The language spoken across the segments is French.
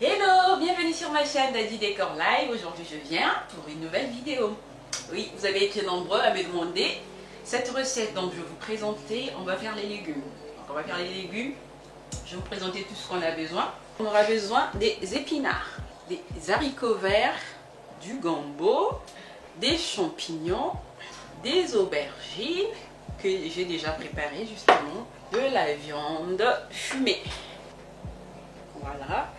Hello, bienvenue sur ma chaîne Daddy Décor Live. Aujourd'hui je viens pour une nouvelle vidéo. Oui, vous avez été nombreux à me demander cette recette, donc je vais vous présenter. On va faire les légumes. Donc on va faire les légumes. Je vais vous présenter tout ce qu'on a besoin. On aura besoin des épinards, des haricots verts, du gombo, des champignons, des aubergines que j'ai déjà préparées justement, de la viande fumée. Voilà.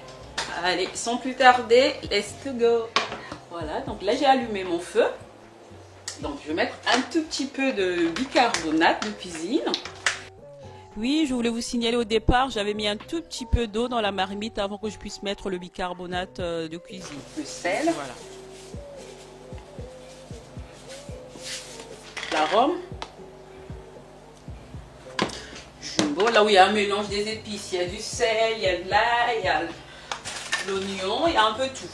Allez, sans plus tarder, let's to go. Voilà, donc là j'ai allumé mon feu. Donc je vais mettre un tout petit peu de bicarbonate de cuisine. Oui, je voulais vous signaler au départ, j'avais mis un tout petit peu d'eau dans la marmite avant que je puisse mettre le bicarbonate de cuisine. Le sel, voilà. L'arôme. Jumbo, là où il y a un mélange des épices, il y a du sel, il y a de l'ail, il y a l'oignon, il y a un peu tout.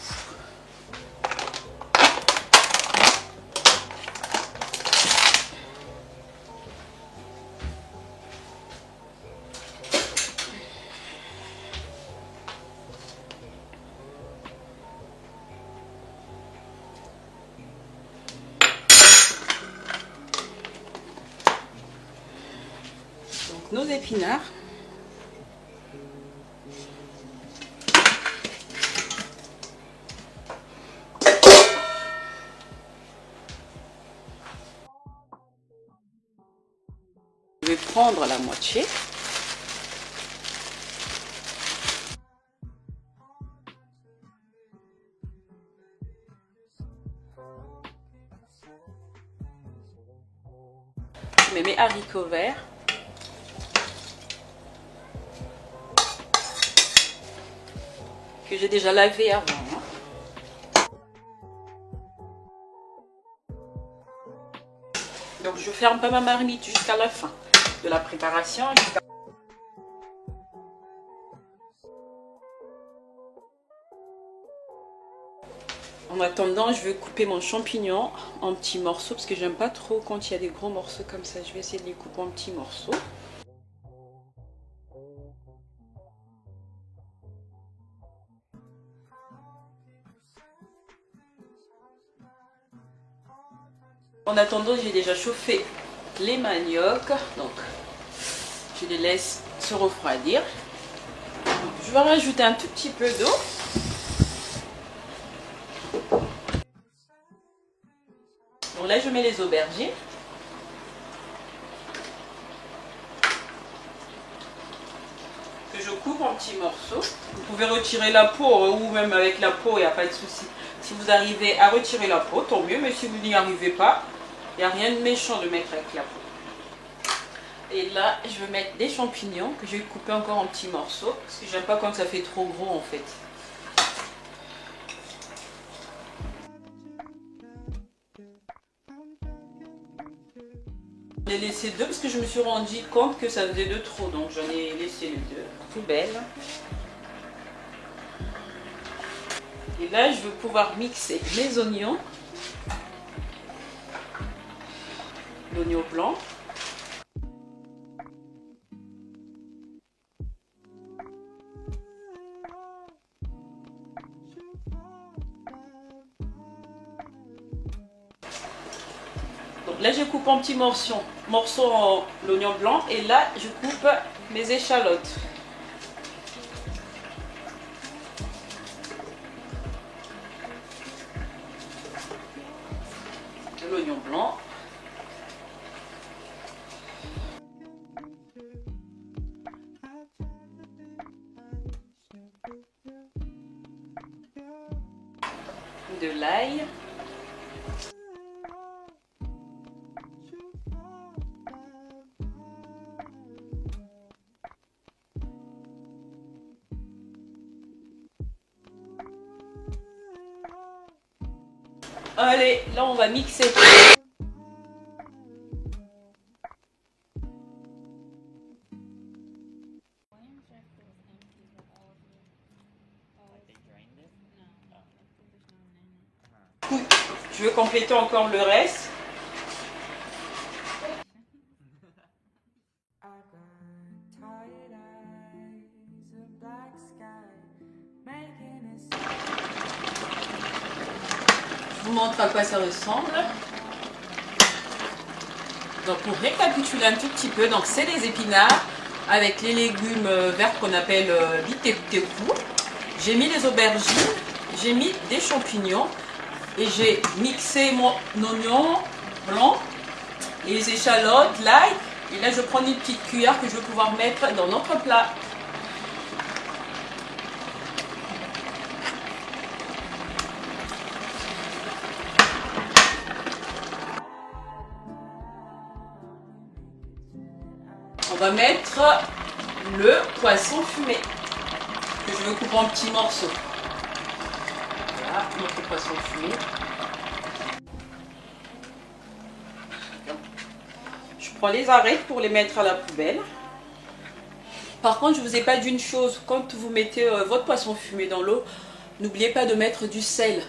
Donc nos épinards. Je vais prendre la moitié. Je mets mes haricots verts. Que j'ai déjà lavé avant. Donc je ferme pas ma marmite jusqu'à la fin de la préparation. En attendant, je vais couper mon champignon en petits morceaux parce que j'aime pas trop quand il y a des gros morceaux comme ça. Je vais essayer de les couper en petits morceaux. En attendant, j'ai déjà chauffé les maniocs, donc je les laisse se refroidir. Je vais rajouter un tout petit peu d'eau. Donc là, je mets les aubergines. Que je coupe en petits morceaux. Vous pouvez retirer la peau ou même avec la peau, il n'y a pas de souci. Si vous arrivez à retirer la peau, tant mieux, mais si vous n'y arrivez pas, il n'y a rien de méchant de mettre avec la peau. Et là, je vais mettre des champignons que je vais couper encore en petits morceaux parce que j'aime pas quand ça fait trop gros en fait. J'en ai laissé deux parce que je me suis rendu compte que ça faisait de trop, donc j'en ai laissé les deux. Poubelle. Et là, je vais pouvoir mixer mes oignons. L'oignon blanc. Donc là, je coupe en petits morceaux l'oignon blanc et là, je coupe mes échalotes. L'oignon blanc. De l'ail. Allez, là on va mixer. Je veux compléter encore le reste. vous montre à quoi ça ressemble. Donc pour récapituler un tout petit peu, donc c'est les épinards avec les légumes verts qu'on appelle biteku. J'ai mis les aubergines, j'ai mis des champignons et j'ai mixé mon oignon blanc, les échalotes, l'ail. Et là je prends une petite cuillère que je vais pouvoir mettre dans notre plat. On va mettre le poisson fumé que je vais couper en petits morceaux. Voilà, notre poisson fumé. Je prends les arêtes pour les mettre à la poubelle. Par contre, je ne vous ai pas dit une chose. Quand vous mettez votre poisson fumé dans l'eau, n'oubliez pas de mettre du sel.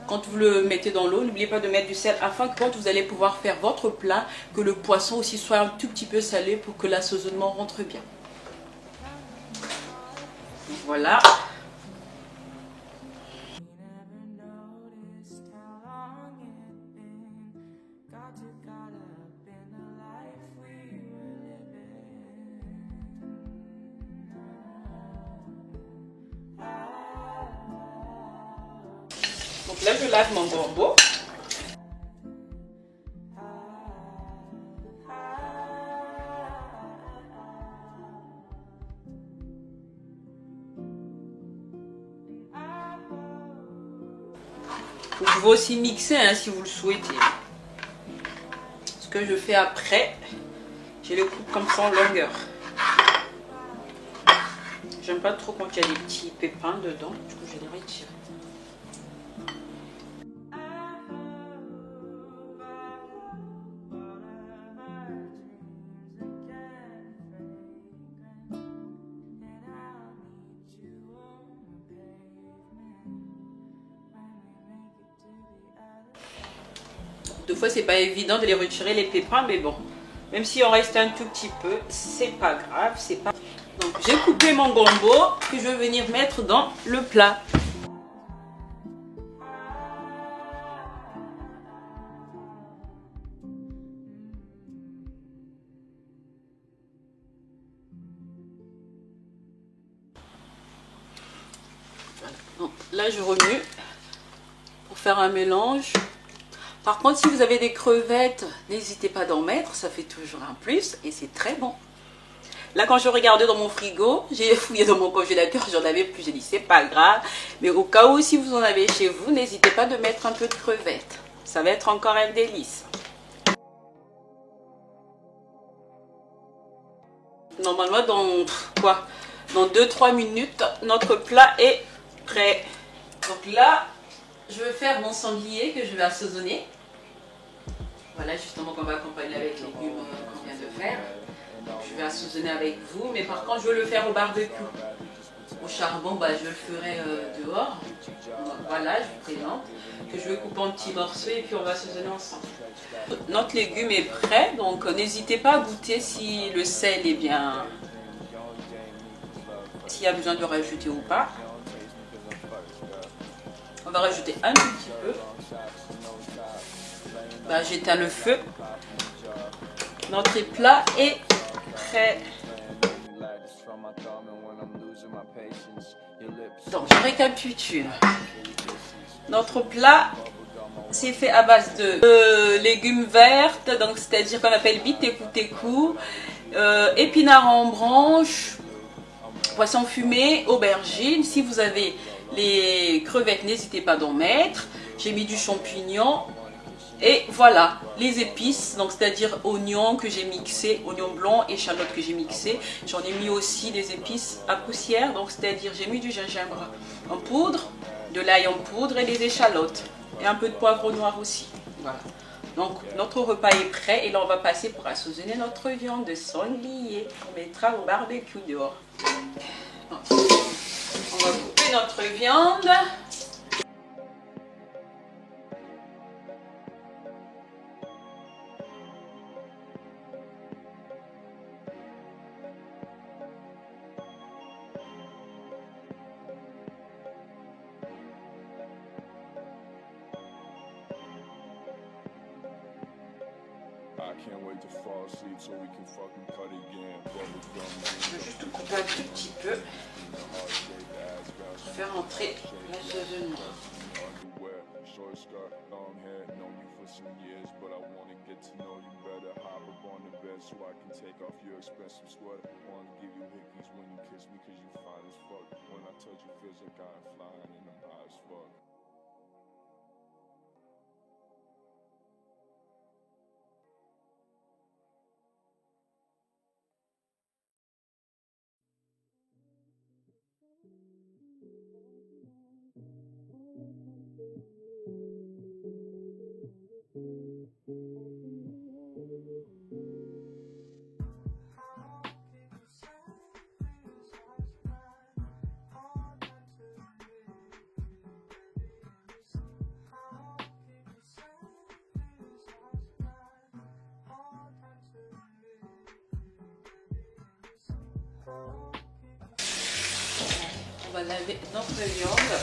Quand vous le mettez dans l'eau, n'oubliez pas de mettre du sel afin que quand vous allez pouvoir faire votre plat, que le poisson aussi soit un tout petit peu salé pour que l'assaisonnement rentre bien. Voilà. Donc là, je lave mon gombo. Vous pouvez aussi mixer hein, si vous le souhaitez. Ce que je fais après, je les coupe comme ça en longueur. J'aime pas trop quand il y a des petits pépins dedans, du coup je les retire. Deux fois c'est pas évident de les retirer les pépins, mais bon, même si on reste un tout petit peu, c'est pas grave, c'est pas. Donc j'ai coupé mon gombo que je vais venir mettre dans le plat. Donc là je remue pour faire un mélange. Par contre, si vous avez des crevettes, n'hésitez pas d'en mettre, ça fait toujours un plus et c'est très bon. Là, quand je regardais dans mon frigo, j'ai fouillé dans mon congélateur, j'en avais plus, j'ai dit c'est pas grave. Mais au cas où, si vous en avez chez vous, n'hésitez pas de mettre un peu de crevettes. Ça va être encore un délice. Normalement, dans 2-3 minutes, notre plat est prêt. Donc là, je vais faire mon sanglier que je vais assaisonner. Voilà, justement qu'on va accompagner avec les légumes qu'on vient de faire. Je vais assaisonner avec vous, mais par contre, je vais le faire au barbecue. Au charbon, bah, je le ferai dehors. Voilà, je vous présente. Que je vais couper en petits morceaux et puis on va assaisonner ensemble. Notre légume est prêt, donc n'hésitez pas à goûter si le sel est bien... S'il y a besoin de rajouter ou pas. On va rajouter un tout petit peu. Bah, j'éteins le feu. Notre plat est prêt. Donc je récapitule. Notre plat c'est fait à base de légumes vertes, donc c'est-à-dire qu'on appelle biteku, épinards en branches, poisson fumé, aubergine. Si vous avez les crevettes, n'hésitez pas d'en mettre. J'ai mis du champignon. Et voilà, les épices, donc c'est-à-dire oignons que j'ai mixé, oignons blancs, échalotes que j'ai mixé. J'en ai mis aussi des épices à poussière, donc c'est-à-dire j'ai mis du gingembre en poudre, de l'ail en poudre et des échalotes. Et un peu de poivre noir aussi. Voilà. Donc notre repas est prêt et là on va passer pour assaisonner notre viande de sanglier. On mettra au barbecue dehors. On va couper notre viande. Je vais juste couper un tout petit peu. Faire entrer l'assaisonnement. On va laver notre viande.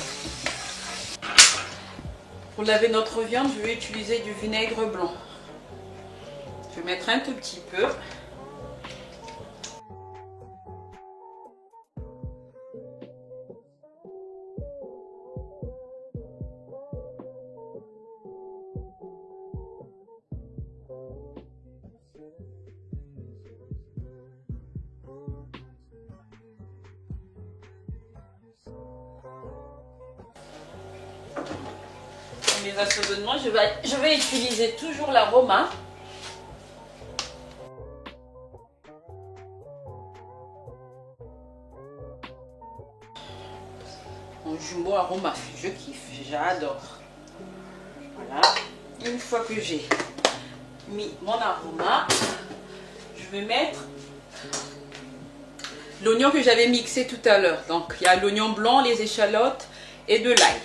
Pour laver notre viande, je vais utiliser du vinaigre blanc. Je vais mettre un tout petit peu. Mes assaisonnements, je vais utiliser toujours l'aroma. Mon jumbo aroma, je kiffe, j'adore. Voilà, une fois que j'ai mis mon aroma, je vais mettre l'oignon que j'avais mixé tout à l'heure. Donc il y a l'oignon blanc, les échalotes et de l'ail.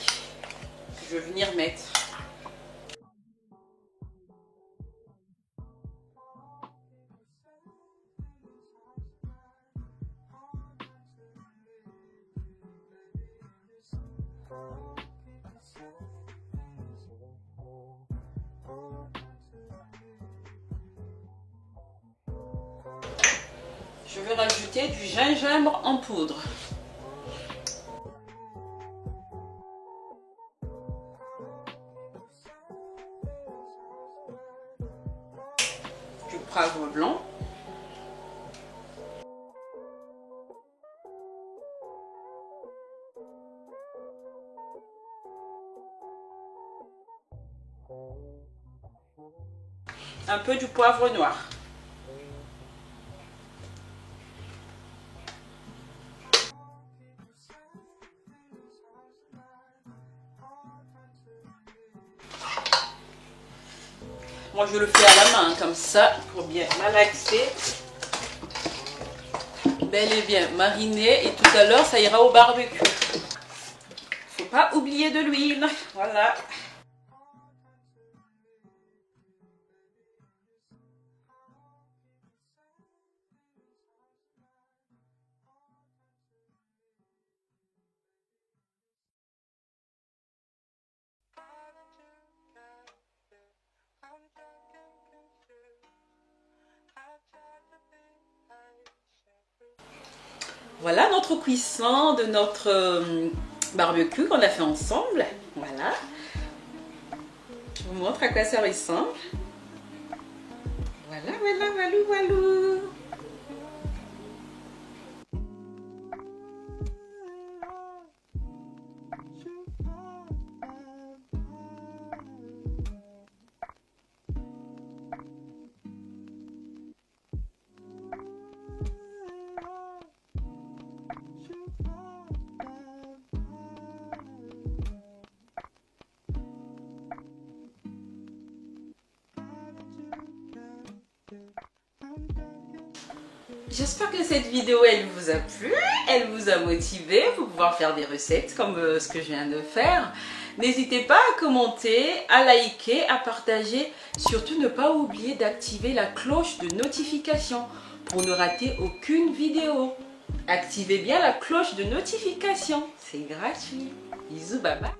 Je vais venir mettre. Je vais rajouter du gingembre en poudre. Du poivre blanc. Un peu du poivre noir. Moi je le fais à la main comme ça pour bien malaxer, bel et bien mariner, et tout à l'heure ça ira au barbecue. Faut pas oublier de l'huile, voilà. Voilà notre cuisson de notre barbecue qu'on a fait ensemble. Voilà. Je vous montre à quoi ça ressemble. Voilà, voilà, voilà, voilà. J'espère que cette vidéo elle vous a plu, elle vous a motivé pour pouvoir faire des recettes comme ce que je viens de faire. N'hésitez pas à commenter, à liker, à partager. Surtout ne pas oublier d'activer la cloche de notification pour ne rater aucune vidéo. Activez bien la cloche de notification, c'est gratuit. Bisous, bye bye.